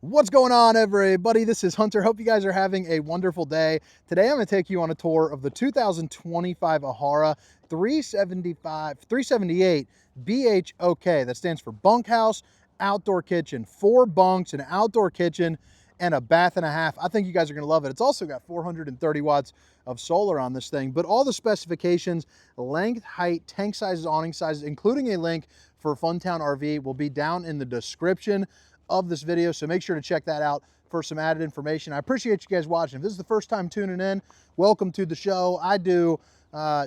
What's going on, everybody? This is Hunter. Hope you guys are having a wonderful day. Today I'm going to take you on a tour of the 2025 Ahara 378 BH-OK. That stands for Bunkhouse Outdoor Kitchen. 4 bunks, an outdoor kitchen, and a bath and a half. I think you guys are going to love it. It's also got 430 watts of solar on this thing, but all the specifications, length, height, tank sizes, awning sizes, including a link for Funtown RV will be down in the description of this video, so make sure to check that out for some added information. I appreciate you guys watching. If this is the first time tuning in, welcome to the show. I do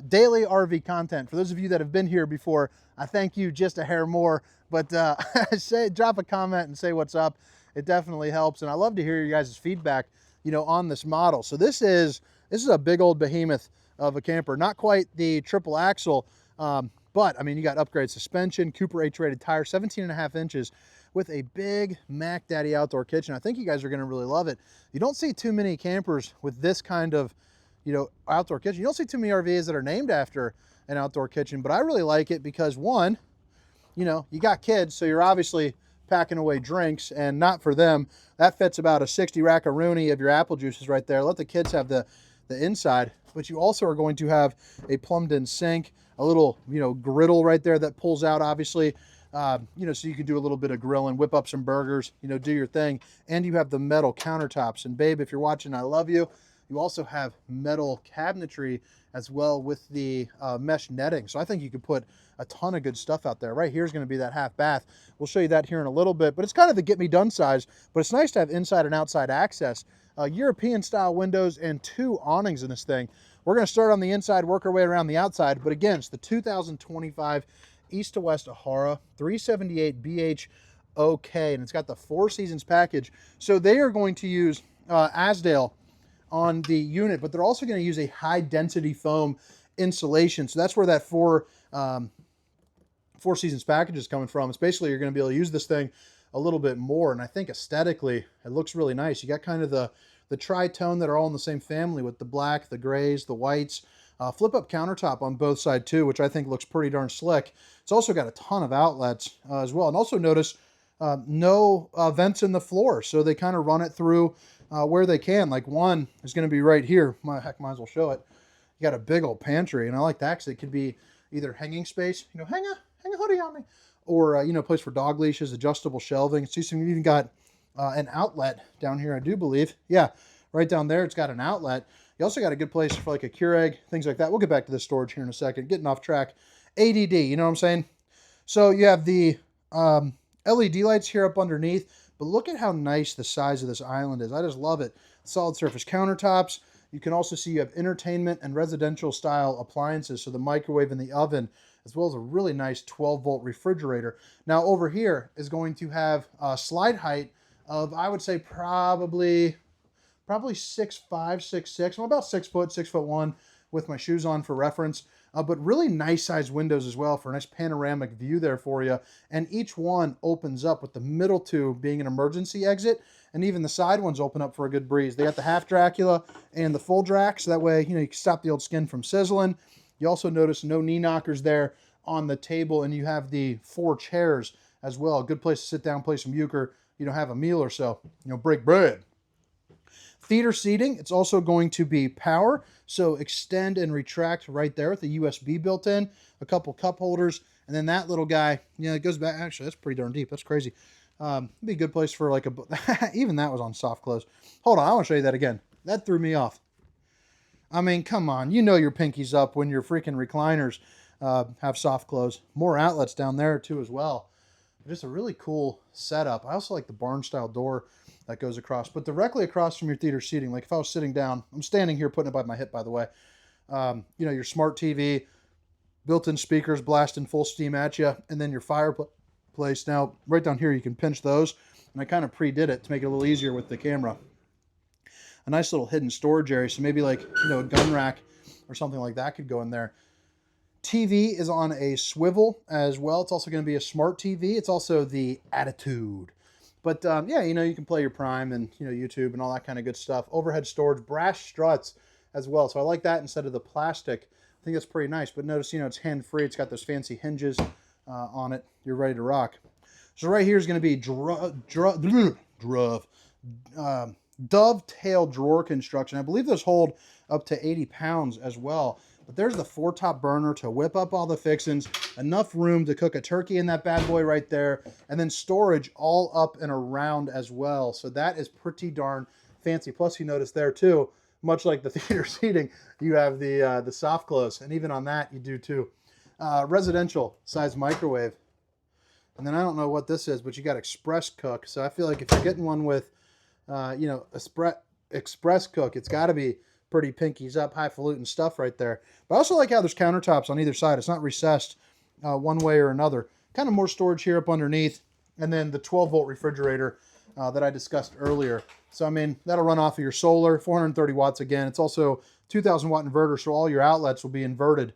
daily RV content. For those of you that have been here before, I thank you just a hair more, but drop a comment and say what's up. It definitely helps, and I love to hear you guys' feedback, on this model. So this is a big old behemoth of a camper. Not quite the triple axle, but I mean, you got upgrade suspension, Cooper H-rated tire, 17.5 inches, with a big Mac Daddy outdoor kitchen. I think you guys are going to really love it. You don't see too many campers with this kind of, outdoor kitchen. You don't see too many RVs that are named after an outdoor kitchen, but I really like it because, one, you got kids, so you're obviously packing away drinks, and not for them. That fits about a 60 rack-a-rooney of your apple juices right there. Let the kids have the inside, but you also are going to have a plumbed-in sink, a little, griddle right there that pulls out, obviously, so you can do a little bit of grilling, whip up some burgers, do your thing. And you have the metal countertops. And babe, if you're watching, I love you. You also have metal cabinetry as well with the mesh netting. So I think you could put a ton of good stuff out there. Right here is going to be that half bath. We'll show you that here in a little bit, but it's kind of the get me done size, but it's nice to have inside and outside access. European style windows and 2 awnings in this thing. We're going to start on the inside, work our way around the outside, but again, it's the 2025 East to West Ahara 378 BH-OK, and it's got the 4 seasons package. So they are going to use Asdale on the unit, but they're also going to use a high density foam insulation. So that's where that 4 seasons package is coming from. It's basically you're going to be able to use this thing a little bit more, and I think aesthetically it looks really nice. You got kind of the tri-tone that are all in the same family with the black, the grays, the whites. Flip up countertop on both sides too, which I think looks pretty darn slick. It's also got a ton of outlets as well. And also notice no vents in the floor. So they kind of run it through where they can. Like one is going to be right here. Might as well show it. You got a big old pantry. And I like that because it could be either hanging space, hang a hoodie on me. Or, place for dog leashes, adjustable shelving. So you even got an outlet down here, I do believe. Yeah, right down there, it's got an outlet. You also got a good place for like a Keurig, things like that. We'll get back to this storage here in a second. Getting off track. ADD, you know what I'm saying? So you have the LED lights here up underneath, but look at how nice the size of this island is. I just love it. Solid surface countertops. You can also see you have entertainment and residential style appliances, so the microwave and the oven, as well as a really nice 12-volt refrigerator. Now over here is going to have a slide height of, I would say, probably 6'5", 6'6". I'm about 6 foot, 6'1" with my shoes on for reference. But really nice size windows as well for a nice panoramic view there for you. And each one opens up, with the middle 2 being an emergency exit, and even the side ones open up for a good breeze. They got the half Dracula and the full Drac, so that way you can stop the old skin from sizzling. You also notice no knee knockers there on the table, and you have the 4 chairs as well. A good place to sit down, play some euchre, have a meal or so, break bread. Theater seating, it's also going to be power, so extend and retract right there with the USB built in, a couple cup holders, and then that little guy, it goes back. Actually, that's pretty darn deep. That's crazy. Be a good place for like even that was on soft close. Hold on, I want to show you that again. That threw me off. I mean, come on, your pinky's up when your freaking recliners have soft close. More outlets down there too as well. Just a really cool setup. I also like the barn style door that goes across, but directly across from your theater seating, like if I was sitting down, I'm standing here putting it by my hip, by the way, your smart TV, built-in speakers blasting full steam at you, and then your fireplace. Now, right down here, you can pinch those, and I kind of pre-did it to make it a little easier with the camera. A nice little hidden storage area, so maybe like, a gun rack or something like that could go in there. TV is on a swivel as well. It's also going to be a smart TV. It's also the Attitude. But yeah, you can play your Prime and YouTube and all that kind of good stuff. Overhead storage, brass struts as well. So I like that instead of the plastic. I think that's pretty nice. But notice, it's hand-free. It's got those fancy hinges on it. You're ready to rock. So right here is going to be dovetail drawer construction. I believe those hold up to 80 pounds as well. But there's the 4-top burner to whip up all the fixings, enough room to cook a turkey in that bad boy right there, and then storage all up and around as well. So that is pretty darn fancy. Plus, you notice there too, much like the theater seating, you have the soft close, and even on that you do too. Residential size microwave. And then I don't know what this is, but you got express cook. So I feel like if you're getting one with, you know, express cook, it's got to be pretty pinkies up, highfalutin stuff right there. But I also like how there's countertops on either side. It's not recessed one way or another. Kind of more storage here up underneath. And then the 12-volt refrigerator that I discussed earlier. So, I mean, that'll run off of your solar, 430 watts again. It's also 2,000 watt inverter, so all your outlets will be inverted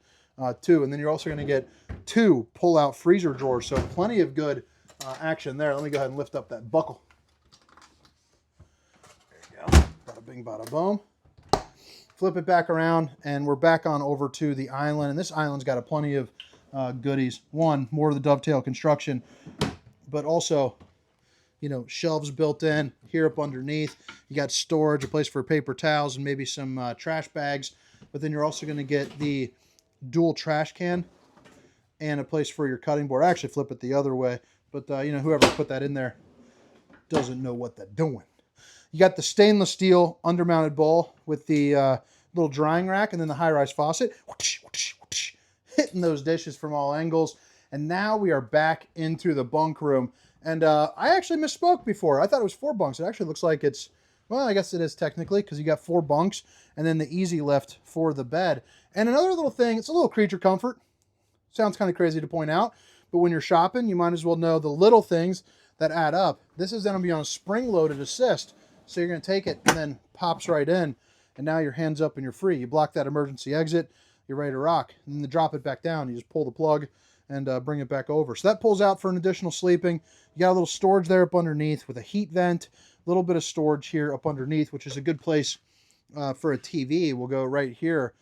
too. And then you're also going to get 2 pull-out freezer drawers. So plenty of good action there. Let me go ahead and lift up that buckle. There you go. Bada bing, bada boom. Flip it back around, and we're back on over to the island. And this island's got a plenty of goodies. One, more of the dovetail construction, but also, you know, shelves built in here up underneath. You got storage, a place for paper towels, and maybe some trash bags. But then you're also going to get the dual trash can and a place for your cutting board. I actually flip it the other way, but you know, whoever put that in there doesn't know what they're doing. You got the stainless steel undermounted bowl with the little drying rack, and then the high-rise faucet, whoosh, whoosh, whoosh, hitting those dishes from all angles. And now we are back into the bunk room. And I actually misspoke before. I thought it was 4 bunks. It actually looks like it's, well, I guess it is technically, because you got 4 bunks and then the easy lift for the bed. And another little thing, it's a little creature comfort. Sounds kind of crazy to point out, but when you're shopping, you might as well know the little things that add up. This is going to be on a spring-loaded assist. So you're going to take it and then pops right in, and now your hand's up and you're free. You block that emergency exit, you're ready to rock. And then to drop it back down, you just pull the plug and bring it back over. So that pulls out for an additional sleeping. You got a little storage there up underneath with a heat vent, a little bit of storage here up underneath, which is a good place for a TV. We'll go right here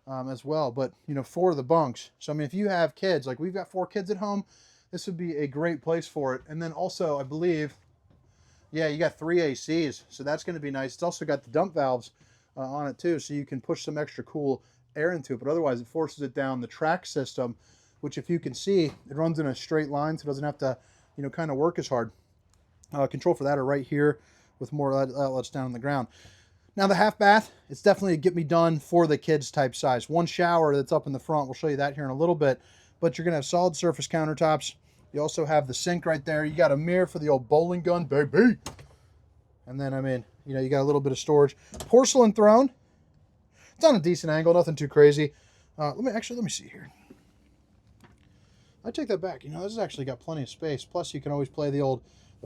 as well. But, you know, 4 of the bunks. So, I mean, if you have kids, like we've got 4 kids at home, this would be a great place for it. And then also, I believe, yeah, you got 3 ACs, so that's going to be nice. It's also got the dump valves on it too, so you can push some extra cool air into it, but otherwise it forces it down the track system, which, if you can see, it runs in a straight line, so it doesn't have to, you know, kind of work as hard. Control for that are right here with more outlets down on the ground. Now the half bath, it's definitely a get me done for the kids type size. 1 shower that's up in the front. We'll show you that here in a little bit, but you're going to have solid surface countertops. You also have the sink right there. You got a mirror for the old bowling gun, baby. And then, I mean, you know, you got a little bit of storage. Porcelain throne. It's on a decent angle, nothing too crazy. Let me see here. I take that back. You know, this has actually got plenty of space. Plus, you can always play the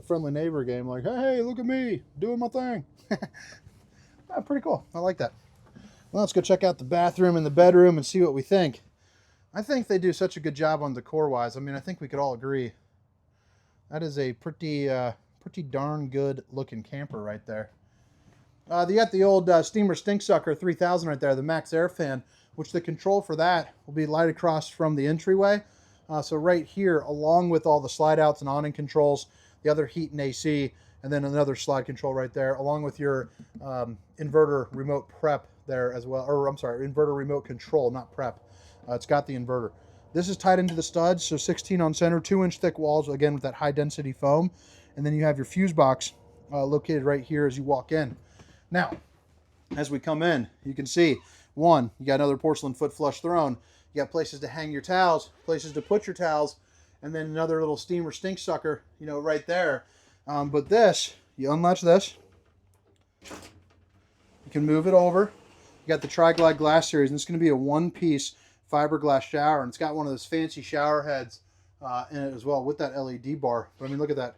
friendly neighbor game, like, hey, look at me doing my thing. Pretty cool. I like that. Well, let's go check out the bathroom and the bedroom and see what we think. I think they do such a good job on decor-wise. I mean, I think we could all agree. That is a pretty darn good looking camper right there. You got the old Steamer Stink Sucker 3000 right there, the Max Air Fan, which the control for that will be light across from the entryway. So right here, along with all the slide outs and awning controls, the other heat and AC, and then another slide control right there, along with your inverter remote prep there as well. Or I'm sorry, inverter remote control, not prep. It's got the inverter. This is tied into the studs, so 16 on center, 2-inch thick walls, again with that high density foam. And then you have your fuse box located right here as you walk in. Now, as we come in, you can see, one, you got another porcelain foot flush throne. You got places to hang your towels, places to put your towels, and then another little Steamer Stink Sucker, you know, right there. But this, you unlatch this, you can move it over. You got the Tri-Glide glass series, and it's going to be a 1-piece fiberglass shower, and it's got one of those fancy shower heads in it as well with that LED bar. But I mean, look at that,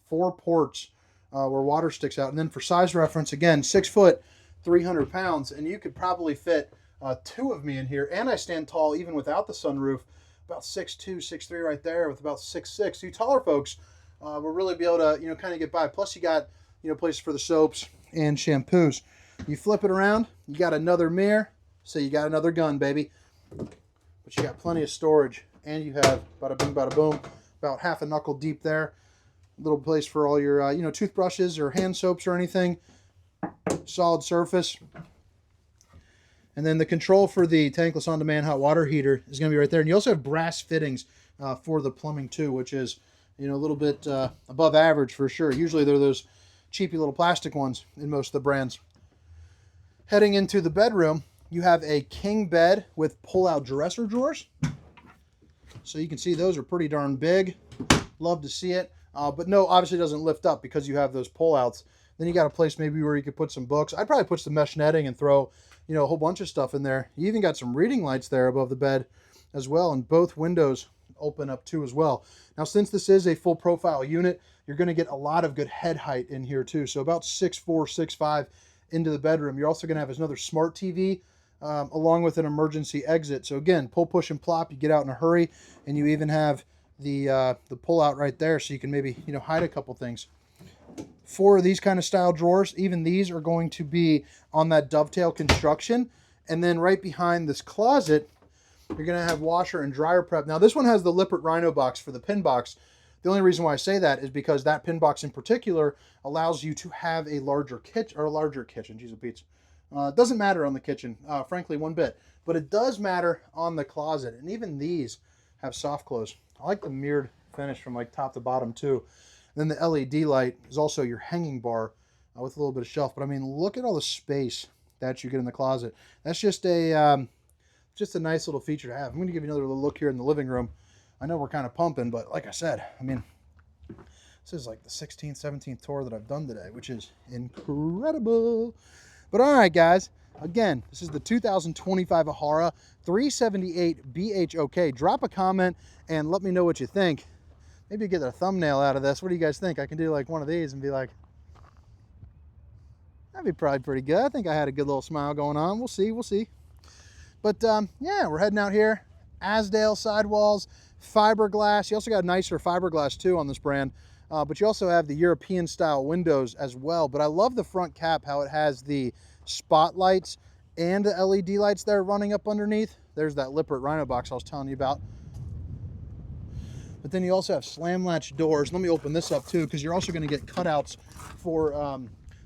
4 ports where water sticks out. And then for size reference, again, 6 foot, 300 pounds, and you could probably fit 2 of me in here. And I stand tall even without the sunroof, about 6'2", 6'3" right there, with about 6'6". So you taller folks will really be able to, you know, kind of get by. Plus you got, you know, places for the soaps and shampoos. You flip it around, you got another mirror, so you got another gun, baby. But you got plenty of storage, and you have bada bing, bada boom, about half a knuckle deep there. Little place for all your, you know, toothbrushes or hand soaps or anything. Solid surface. And then the control for the tankless on-demand hot water heater is going to be right there. And you also have brass fittings for the plumbing too, which is, you know, a little bit above average for sure. Usually they're those cheapy little plastic ones in most of the brands. Heading into the bedroom, you have a king bed with pull-out dresser drawers. So you can see those are pretty darn big. Love to see it. But no, obviously doesn't lift up because you have those pull-outs. Then you got a place maybe where you could put some books. I'd probably put some mesh netting and throw, you know, a whole bunch of stuff in there. You even got some reading lights there above the bed as well, and both windows open up too as well. Now, since this is a full profile unit, you're going to get a lot of good head height in here too. So about 6'4", 6'5" into the bedroom. You're also going to have another smart TV along with an emergency exit. So again, pull, push, and plop. You get out in a hurry, and you even have the pull out right there, so you can maybe, you know, hide a couple things. For these kind of style drawers, even these are going to be on that dovetail construction. And then right behind this closet, you're going to have washer and dryer prep. Now this one has the Lippert Rhino box for the pin box. The only reason why I say that is because that pin box in particular allows you to have a larger kitchen, or a larger kitchen. Jeez, Pete. It doesn't matter on the kitchen, frankly, one bit. But it does matter on the closet. And even these have soft close. I like the mirrored finish from like top to bottom too. And then the LED light is also your hanging bar with a little bit of shelf. But I mean, look at all the space that you get in the closet. That's just a nice little feature to have. I'm going to give you another little look here in the living room. I know we're kind of pumping, but like I said, I mean, this is like the 16th, 17th tour that I've done today, which is incredible. But all right, guys, again, this is the 2025 Ahara 378BH-OK. Drop a comment and let me know what you think. Maybe get a thumbnail out of this. What do you guys think? I can do like one of these and be like, that'd be probably pretty good. I think I had a good little smile going on. We'll see, we'll see. But yeah, we're heading out here. Azdale sidewalls, fiberglass. You also got nicer fiberglass too on this brand. But you also have the European style windows as well. But I love the front cap, how it has the spotlights and the LED lights there running up underneath. There's that Lippert Rhino box I was telling you about. But then you also have slam latch doors. Let me open this up too, because you're also going to get cutouts for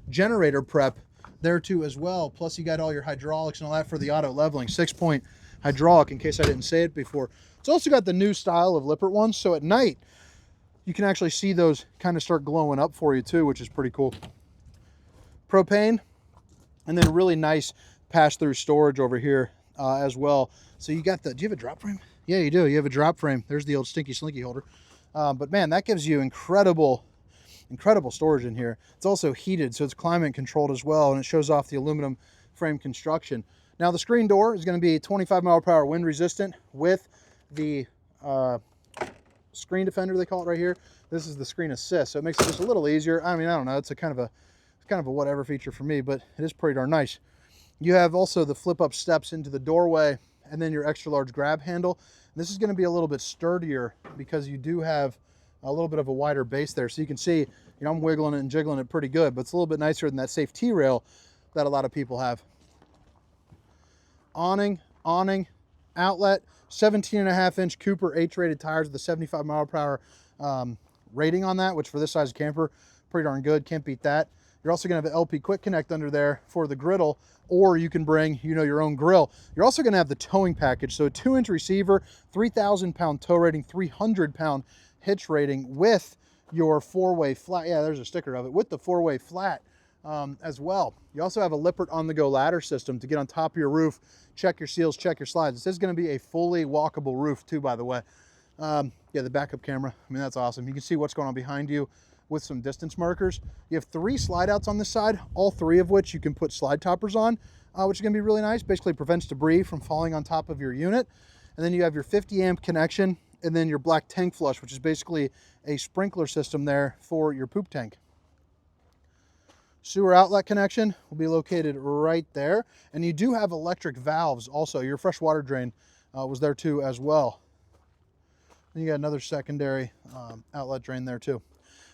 generator prep there too as well. Plus you got all your hydraulics and all that for the auto leveling. 6-point hydraulic, in case I didn't say it before. It's also got the new style of Lippert ones, so at night you can actually see those kind of start glowing up for you too, which is pretty cool. Propane, and then really nice pass-through storage over here as well. So you got the, do you have a drop frame? Yeah, you do. You have a drop frame. There's the old Stinky Slinky holder. But man, that gives you incredible storage in here. It's also heated, so it's climate controlled as well, and it shows off the aluminum frame construction. Now the screen door is going to be 25-mile-per-hour wind resistant with the screen defender, they call it right here. This is the screen assist, so it makes it just a little easier. I mean, I don't know, it's kind of a whatever feature for me, but it is pretty darn nice. You have also the flip-up steps into the doorway, and then your extra large grab handle. This is going to be a little bit sturdier because you do have a little bit of a wider base there. So you can see, you know, I'm wiggling it and jiggling it pretty good, but it's a little bit nicer than that safe T-rail that a lot of people have. Awning outlet, 17.5-inch Cooper H-rated tires with a 75-mile-per-hour rating on that, which for this size camper, pretty darn good. Can't beat that. You're also going to have an LP Quick Connect under there for the griddle, or you can bring, you know, your own grill. You're also going to have the towing package. So a 2-inch receiver, 3,000-pound tow rating, 300-pound hitch rating with your 4-way flat. Yeah, there's a sticker of it with the 4-way flat as well. You also have a Lippert on-the-go ladder system to get on top of your roof, check your seals, check your slides. This is going to be a fully walkable roof too, by the way. Yeah, the backup camera. I mean, that's awesome. You can see what's going on behind you with some distance markers. You have 3 slide outs on this side, all 3 of which you can put slide toppers on, which is going to be really nice. Basically prevents debris from falling on top of your unit. And then you have your 50 amp connection, and then your black tank flush, which is basically a sprinkler system there for your poop tank. Sewer outlet connection will be located right there. And you do have electric valves also. Your fresh water drain was there too as well. And you got another secondary outlet drain there too.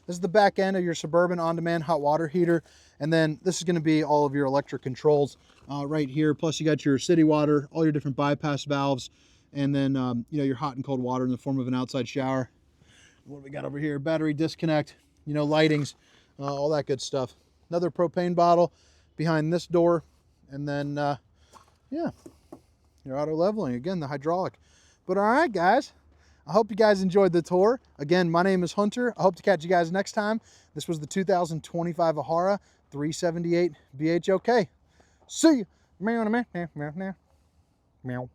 This is the back end of your Suburban on-demand hot water heater. And then this is going to be all of your electric controls right here. Plus you got your city water, all your different bypass valves, and then you know, your hot and cold water in the form of an outside shower. What do we got over here? Battery disconnect. you know, lightings, all that good stuff. Another propane bottle behind this door. And then, yeah, your auto leveling. Again, the hydraulic. But all right, guys. I hope you guys enjoyed the tour. Again, my name is Hunter. I hope to catch you guys next time. This was the 2025 Ahara 378BH-OK. See you. Meow, meow, meow, meow, meow.